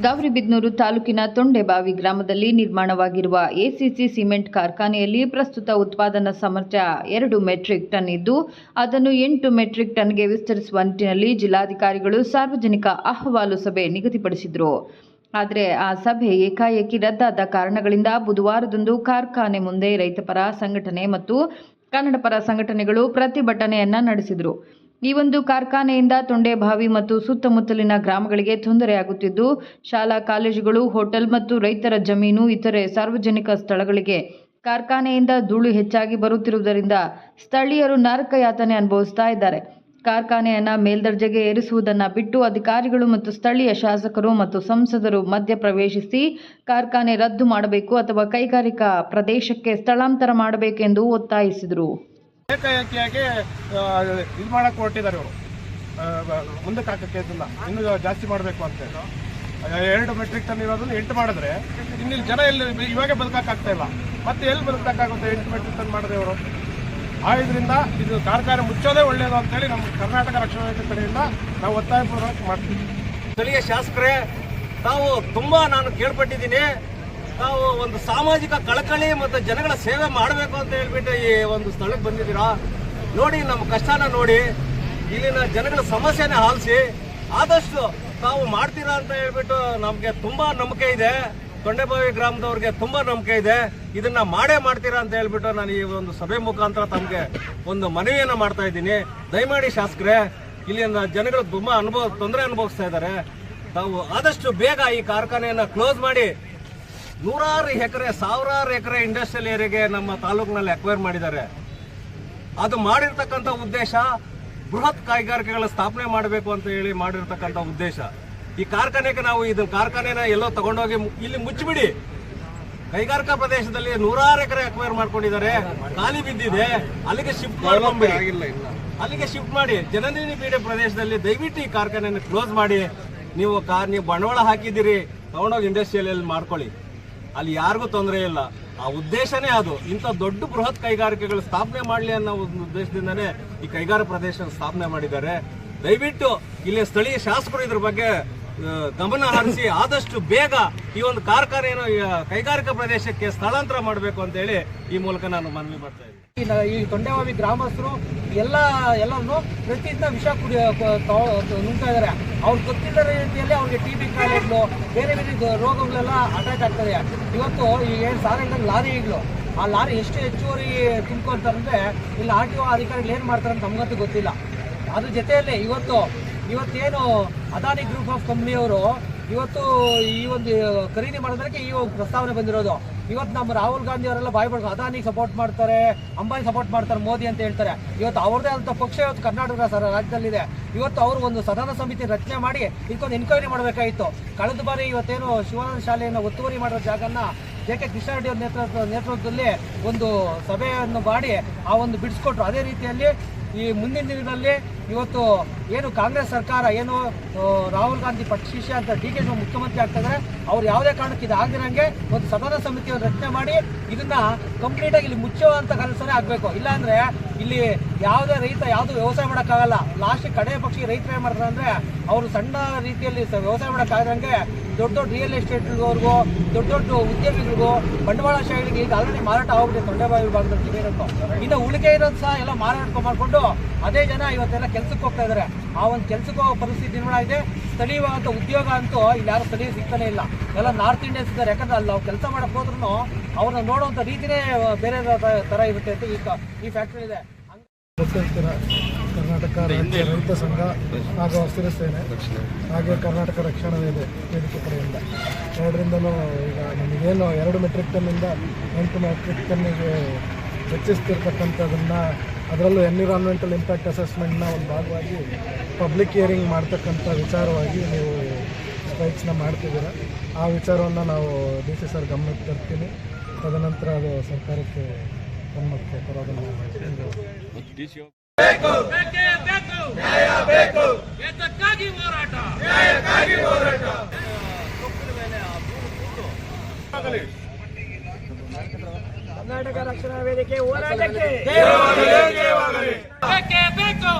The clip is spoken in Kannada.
ಗೌರಿಬಿದನೂರು ತಾಲೂಕಿನ ತೊಂಡೆಬಾವಿ ಗ್ರಾಮದಲ್ಲಿ ನಿರ್ಮಾಣವಾಗಿರುವ ಎಸಿಸಿ ಸಿಮೆಂಟ್ ಕಾರ್ಖಾನೆಯಲ್ಲಿ ಪ್ರಸ್ತುತ ಉತ್ಪಾದನಾ ಸಾಮರ್ಥ್ಯ 2 ಮೆಟ್ರಿಕ್ ಟನ್ ಇದ್ದು, ಅದನ್ನು 8 ಮೆಟ್ರಿಕ್ ಟನ್ಗೆ ವಿಸ್ತರಿಸುವ ನಿಟ್ಟಿನಲ್ಲಿ ಜಿಲ್ಲಾಧಿಕಾರಿಗಳು ಸಾರ್ವಜನಿಕ ಅಹವಾಲು ಸಭೆ ನಿಗದಿಪಡಿಸಿದರು. ಆದರೆ ಆ ಸಭೆ ಏಕಾಏಕಿ ರದ್ದಾದ ಕಾರಣಗಳಿಂದ ಬುಧವಾರದಂದು ಕಾರ್ಖಾನೆ ಮುಂದೆ ರೈತಪರ ಸಂಘಟನೆ ಮತ್ತು ಕನ್ನಡಪರ ಸಂಘಟನೆಗಳು ಪ್ರತಿಭಟನೆಯನ್ನ ನಡೆಸಿದರು. ಈ ಒಂದು ಕಾರ್ಖಾನೆಯಿಂದ ತೊಂಡೆಬಾವಿ ಮತ್ತು ಸುತ್ತಮುತ್ತಲಿನ ಗ್ರಾಮಗಳಿಗೆ ತೊಂದರೆಯಾಗುತ್ತಿದ್ದು, ಶಾಲಾ ಕಾಲೇಜುಗಳು, ಹೋಟೆಲ್ ಮತ್ತು ರೈತರ ಜಮೀನು, ಇತರೆ ಸಾರ್ವಜನಿಕ ಸ್ಥಳಗಳಿಗೆ ಕಾರ್ಖಾನೆಯಿಂದ ಧೂಳು ಹೆಚ್ಚಾಗಿ ಬರುತ್ತಿರುವುದರಿಂದ ಸ್ಥಳೀಯರು ನರಕ ಯಾತನೆ ಅನುಭವಿಸ್ತಾ ಇದ್ದಾರೆ. ಕಾರ್ಖಾನೆಯನ್ನ ಮೇಲ್ದರ್ಜೆಗೆ ಏರಿಸುವುದನ್ನು ಬಿಟ್ಟು ಅಧಿಕಾರಿಗಳು ಮತ್ತು ಸ್ಥಳೀಯ ಶಾಸಕರು ಮತ್ತು ಸಂಸದರು ಮಧ್ಯ ಪ್ರವೇಶಿಸಿ ಕಾರ್ಖಾನೆ ರದ್ದು ಮಾಡಬೇಕು ಅಥವಾ ಕೈಗಾರಿಕಾ ಪ್ರದೇಶಕ್ಕೆ ಸ್ಥಳಾಂತರ ಮಾಡಬೇಕೆಂದು ಒತ್ತಾಯಿಸಿದರು. ಏಕಾಏಕಿಯಾಗಿ ಇದು ಮಾಡಕ್ಕೆ ಹೊರಟಿದ್ದಾರೆ ಇವರು. ಮುಂದಕ್ಕೆ ಹಾಕಕ್ಕೆ ಇನ್ನೂ ಜಾಸ್ತಿ ಮಾಡಬೇಕು ಅಂತ 2 ಮೆಟ್ರಿಕ್ ಟನ್ ಇರೋದನ್ನು 8 ಮಾಡಿದ್ರೆ ಇಲ್ಲಿ ಜನ ಎಲ್ಲಿ ಇವಾಗ ಬದುಕಾಗ್ತಾ ಇಲ್ಲ. ಮತ್ತೆ ಎಲ್ಲಿ ಬದುಕಾಗುತ್ತೆ 8 ಮೆಟ್ರಿಕ್ ಟನ್ ಮಾಡಿದ್ರೆ ಇವರು. ಇದರಿಂದ ಇದು ಕಾರ್ಖಾನೆ ಮುಚ್ಚೋದೇ ಒಳ್ಳೆಯದು ಅಂತೇಳಿ ನಮ್ಮ ಕರ್ನಾಟಕ ರಕ್ಷಣಾ ವೇದಿಕೆ ಕಡೆಯಿಂದ ನಾವು ಒತ್ತಾಯಪೂರ್ವಕ ಮಾಡ್ತೀವಿ. ಸ್ಥಳೀಯ ಶಾಸಕರೇ, ತಾವು ತುಂಬಾ ನಾನು ಕೇಳ್ಪಟ್ಟಿದ್ದೀನಿ, ತಾವು ಒಂದು ಸಾಮಾಜಿಕ ಕಳಕಳಿ ಮತ್ತು ಜನಗಳ ಸೇವೆ ಮಾಡಬೇಕು ಅಂತ ಹೇಳ್ಬಿಟ್ಟು ಈ ಒಂದು ಸ್ಥಳಕ್ಕೆ ಬಂದಿದ್ದೀರಾ. ನೋಡಿ, ನಮ್ಮ ಕಷ್ಟನ ನೋಡಿ, ಇಲ್ಲಿನ ಜನಗಳ ಸಮಸ್ಯೆನ ಆಲಿಸಿ ಆದಷ್ಟು ತಾವು ಮಾಡ್ತೀರಾ ಅಂತ ಹೇಳ್ಬಿಟ್ಟು ನಮಗೆ ತುಂಬಾ ನಂಬಿಕೆ ಇದೆ. ತೊಂಡೆಬಾವಿ ಗ್ರಾಮದವ್ರಿಗೆ ತುಂಬಾ ನಂಬಿಕೆ ಇದೆ. ಇದನ್ನ ಮಾಡೇ ಮಾಡ್ತೀರಾ ಅಂತ ಹೇಳ್ಬಿಟ್ಟು ನಾನು ಈ ಒಂದು ಸಭೆ ಮುಖಾಂತರ ತಮಗೆ ಒಂದು ಮನವಿಯನ್ನ ಮಾಡ್ತಾ ಇದ್ದೀನಿ. ದಯಮಾಡಿ ಶಾಸಕರೇ, ಇಲ್ಲಿನ ಜನಗಳು ತುಂಬಾ ತೊಂದರೆ ಅನುಭವಿಸ್ತಾ ಇದ್ದಾರೆ. ತಾವು ಆದಷ್ಟು ಬೇಗ ಈ ಕಾರ್ಖಾನೆಯನ್ನ ಕ್ಲೋಸ್ ಮಾಡಿ 100 ಎಕರೆ 1000 ಎಕರೆ ಇಂಡಸ್ಟ್ರಿಯಲ್ ಏರಿಯಾಗೆ ನಮ್ಮ ತಾಲೂಕಿನಲ್ಲಿ ಅಕ್ವೈರ್ ಮಾಡಿದ್ದಾರೆ. ಅದು ಮಾಡಿರ್ತಕ್ಕಂಥ ಉದ್ದೇಶ ಬೃಹತ್ ಕೈಗಾರಿಕೆಗಳ ಸ್ಥಾಪನೆ ಮಾಡಬೇಕು ಅಂತ ಹೇಳಿ ಮಾಡಿರ್ತಕ್ಕಂಥ ಉದ್ದೇಶ. ಈ ಕಾರ್ಖಾನೆಗೆ ನಾವು ಇದನ್ನ ಕಾರ್ಖಾನೆನ ಎಲ್ಲೋ ತಗೊಂಡೋಗಿ ಇಲ್ಲಿ ಮುಚ್ಚಿಬಿಡಿ. ಕೈಗಾರಿಕಾ ಪ್ರದೇಶದಲ್ಲಿ 100 ಎಕರೆ ಅಕ್ವೈರ್ ಮಾಡ್ಕೊಂಡಿದ್ದಾರೆ, ಖಾಲಿ ಬಿದ್ದಿದೆ, ಅಲ್ಲಿಗೆ ಶಿಫ್ಟ್ ಮಾಡಿ ಜನನಿಬಿಡ ಪೀಡೆ ಪ್ರದೇಶದಲ್ಲಿ ದಯವಿಟ್ಟು ಈ ಕಾರ್ಖಾನೆಯನ್ನು ಕ್ಲೋಸ್ ಮಾಡಿ. ನೀವು ಬಂಡವಾಳ ಹಾಕಿದ್ದೀರಿ, ತಗೊಂಡೋಗಿ ಇಂಡಸ್ಟ್ರಿಯಲ್ ಮಾಡ್ಕೊಳ್ಳಿ, ಅಲ್ಲಿ ಯಾರಿಗೂ ತೊಂದರೆ ಇಲ್ಲ. ಆ ಉದ್ದೇಶನೇ ಅದು. ಇಂಥ ದೊಡ್ಡ ಬೃಹತ್ ಕೈಗಾರಿಕೆಗಳು ಸ್ಥಾಪನೆ ಮಾಡಲಿ ಅನ್ನೋ ಒಂದು ಉದ್ದೇಶದಿಂದನೇ ಈ ಕೈಗಾರಿಕಾ ಪ್ರದೇಶ ಸ್ಥಾಪನೆ ಮಾಡಿದ್ದಾರೆ. ದಯವಿಟ್ಟು ಇಲ್ಲಿ ಸ್ಥಳೀಯ ಶಾಸಕರು ಇದ್ರ ಬಗ್ಗೆ ಗಮನ ಹರಿಸಿ ಆದಷ್ಟು ಬೇಗ ಈ ಒಂದು ಕಾರ್ಖಾನೆಯನ್ನು ಕೈಗಾರಿಕಾ ಪ್ರದೇಶಕ್ಕೆ ಸ್ಥಳಾಂತರ ಮಾಡಬೇಕು ಅಂತ ಹೇಳಿ ಈ ಮೂಲಕ ನಾನು ಮನವಿ ಮಾಡ್ತಾ ಇದ್ದೀನಿ. ಈ ತೊಂಡೆಬಾವಿ ಗ್ರಾಮಸ್ಥರು ಎಲ್ಲರೂ ಪ್ರತಿದಿನ ವಿಷ ನುಂಗ್ತಾ ಇದ್ದಾರೆ. ಅವ್ರು ಗೊತ್ತಿಲ್ಲದ ರೀತಿಯಲ್ಲಿ ಅವ್ರಿಗೆ TB ಕಾಯಿಲೆಗಳು, ಬೇರೆ ಬೇರೆ ರೋಗಗಳೆಲ್ಲ ಅಟ್ಯಾಕ್ ಆಗ್ತದೆ. ಇವತ್ತು ಈ ಲಾರಿಗಳು, ಆ ಲಾರಿ ಎಷ್ಟು ಹೆಚ್ಚುವರಿ ತುಂಬ್ಕೊಂತಾರಂದ್ರೆ ಇಲ್ಲಿ RTO ಅಧಿಕಾರಿಗಳು ಏನು ಮಾಡ್ತಾರೆ ಅಂತ ನಮಗಂತೂ ಗೊತ್ತಿಲ್ಲ. ಅದ್ರ ಜೊತೆಯಲ್ಲಿ ಇವತ್ತೇನು ಅದಾನಿ ಗ್ರೂಪ್ ಆಫ್ ಕಂಪ್ನಿಯವರು ಇವತ್ತು ಈ ಒಂದು ಖರೀದಿ ಮಾಡೋದಕ್ಕೆ ಈ ಒಂದು ಪ್ರಸ್ತಾವನೆ ಬಂದಿರೋದು. ಇವತ್ತು ನಮ್ಮ ರಾಹುಲ್ ಗಾಂಧಿ ಅವರೆಲ್ಲ ಬಾಯ್ಬಡ್ದು ಅದಾನಿ ಸಪೋರ್ಟ್ ಮಾಡ್ತಾರೆ, ಅಂಬಾನಿ ಸಪೋರ್ಟ್ ಮಾಡ್ತಾರೆ, ಮೋದಿ ಅಂತ ಹೇಳ್ತಾರೆ. ಇವತ್ತು ಅವ್ರದೇ ಆದಂಥ ಪಕ್ಷ ಇವತ್ತು ಕರ್ನಾಟಕ ರಾಜ್ಯದಲ್ಲಿದೆ. ಇವತ್ತು ಅವರು ಒಂದು ಸದನ ಸಮಿತಿ ರಚನೆ ಮಾಡಿ ಇದಕ್ಕೊಂದು ಎನ್ಕ್ವೈರಿ ಮಾಡಬೇಕಾಗಿತ್ತು. ಕಳೆದ ಬಾರಿ ಇವತ್ತೇನು ಶಿವಾನಂದ ಶಾಲೆಯನ್ನು ಒತ್ತುವರಿ ಮಾಡೋ ಜಾಗನ JK ಕೃಷ್ಣಾರೆಡ್ಡಿ ಅವರ ನೇತೃತ್ವದಲ್ಲಿ ಒಂದು ಸಭೆಯನ್ನು ಮಾಡಿ ಆ ಒಂದು ಬಿಡಿಸ್ಕೊಟ್ರು. ಅದೇ ರೀತಿಯಲ್ಲಿ ಈ ಮುಂದಿನ ದಿನದಲ್ಲಿ ಇವತ್ತು ಏನು ಕಾಂಗ್ರೆಸ್ ಸರ್ಕಾರ ಏನು ರಾಹುಲ್ ಗಾಂಧಿ ಪಕ್ಷ ಶಿಷ್ಯ ಅಂತ DK ಮುಖ್ಯಮಂತ್ರಿ ಆಗ್ತಿದ್ದಾರೆ, ಅವ್ರು ಯಾವುದೇ ಕಾರಣಕ್ಕೆ ಇದು ಆಗದಿರಂಗೆ ಒಂದು ಸದನ ಸಮಿತಿಯನ್ನು ರಚನೆ ಮಾಡಿ ಇದನ್ನ ಕಂಪ್ಲೀಟಾಗಿ ಇಲ್ಲಿ ಮುಚ್ಚುವಂಥ ಕೆಲಸನೇ ಆಗಬೇಕು. ಇಲ್ಲಾಂದ್ರೆ ಇಲ್ಲಿ ಯಾವುದೇ ರೈತ ಯಾವುದು ವ್ಯವಸಾಯ ಮಾಡೋಕ್ಕಾಗಲ್ಲ. ಲಾಸ್ಟ್ ಕಡೆ ಪಕ್ಷಿ ರೈತರು ಏನು ಮಾಡ್ತಾರೆ ಅಂದರೆ ಅವರು ಸಣ್ಣ ರೀತಿಯಲ್ಲಿ ವ್ಯವಸಾಯ ಮಾಡೋಕ್ಕಾಗದಂಗೆ ದೊಡ್ಡ ರಿಯಲ್ ಎಸ್ಟೇಟ್ಗಳಿಗೂ, ದೊಡ್ಡ ಉದ್ಯಮಿಗಳಿಗೂ, ಬಂಡವಾಳಶಾಹಿಗಳಿಗೆ ಈಗ ಆಲ್ರೆಡಿ ಮಾರಾಟ ಆಗೋಗಿದೆ ತೊಂಡೆಬಾವಿ ಭಾಗದಲ್ಲಿ ಜಮೀನಂತೂ. ಇನ್ನು ಉಳಿಕೆ ಇರೋದು ಸಹ ಎಲ್ಲ ಮಾರಾಟ ಮಾಡಿಕೊಂಡು ಅದೇ ಜನ ಇವತ್ತೆಲ್ಲ ಕೆಲಸಕ್ಕೆ ಹೋಗ್ತಾ ಇದ್ದಾರೆ. ಆ ಒಂದು ಕೆಲಸಕ್ಕೆ ಹೋಗೋ ಪರಿಸ್ಥಿತಿ ನಿರ್ಮಾಣ ಇದೆ. ಸ್ಥಳೀಯವಾದ ಉದ್ಯೋಗ ಅಂತೂ ಇಲ್ಲಿ ಯಾರು ಸ್ಥಳೀಯ ಸಿಗ್ತಾನೆ ಇಲ್ಲ. ಎಲ್ಲ ನಾರ್ತ್ ಇಂಡಿಯನ್ಸ್ ಇದ್ದಾರೆ. ಯಾಕಂದ್ರೆ ಅಲ್ಲಿ ನಾವು ಕೆಲಸ ಮಾಡಕ್ಕೆ ಹೋದ್ರೂ ಅವ್ರನ್ನ ನೋಡುವಂಥ ರೀತಿನೇ ಬೇರೆ ಥರ ಇರುತ್ತೆ ಅಂತ ಈ ಫ್ಯಾಕ್ಟ್ರಿ ಇದೆ. ಕರ್ನಾಟಕ ರಾಜ್ಯ ರೈತ ಸಂಘ ಹಾಗೂ ಹಸಿರು ಸೇನೆ ಹಾಗೆ ಕರ್ನಾಟಕ ರಕ್ಷಣಾ ವೇದಿಕೆ ಕಡೆಯಿಂದ ಎರಡರಿಂದಲೂ ಈಗ ನಮಗೇನು 2 ಮೆಟ್ರಿಕ್ ಟನ್ನಿಂದ 8 ಮೆಟ್ರಿಕ್ ಟನ್ನಿಗೆ ಹೆಚ್ಚಿಸ್ತಿರ್ತಕ್ಕಂಥದ್ದನ್ನು, ಅದರಲ್ಲೂ ಎನ್ವಿರಾನ್ಮೆಂಟಲ್ ಇಂಪ್ಯಾಕ್ಟ್ ಅಸೆಸ್ಮೆಂಟ್ನ ಒಂದು ಭಾಗವಾಗಿ ಪಬ್ಲಿಕ್ ಹಿಯರಿಂಗ್ ಮಾಡ್ತಕ್ಕಂಥ ವಿಚಾರವಾಗಿ ನೀವು ಸ್ಟ್ರೈಕ್ಸ್ನ ಮಾಡ್ತಿದ್ದೀರ. ಆ ವಿಚಾರವನ್ನು ನಾವು DC ಸರ್ ಗಮನಕ್ಕೆ ತರ್ತೀನಿ. ತದನಂತರ ಅದು ಸರ್ಕಾರಕ್ಕೆ ಗಮನಕ್ಕೆ ತರೋದನ್ನು ಕರ್ನಾಟಕ ರಕ್ಷಣಾ ವೇದಿಕೆ ಹೋರಾಟಕ್ಕೆ ಬೇಕು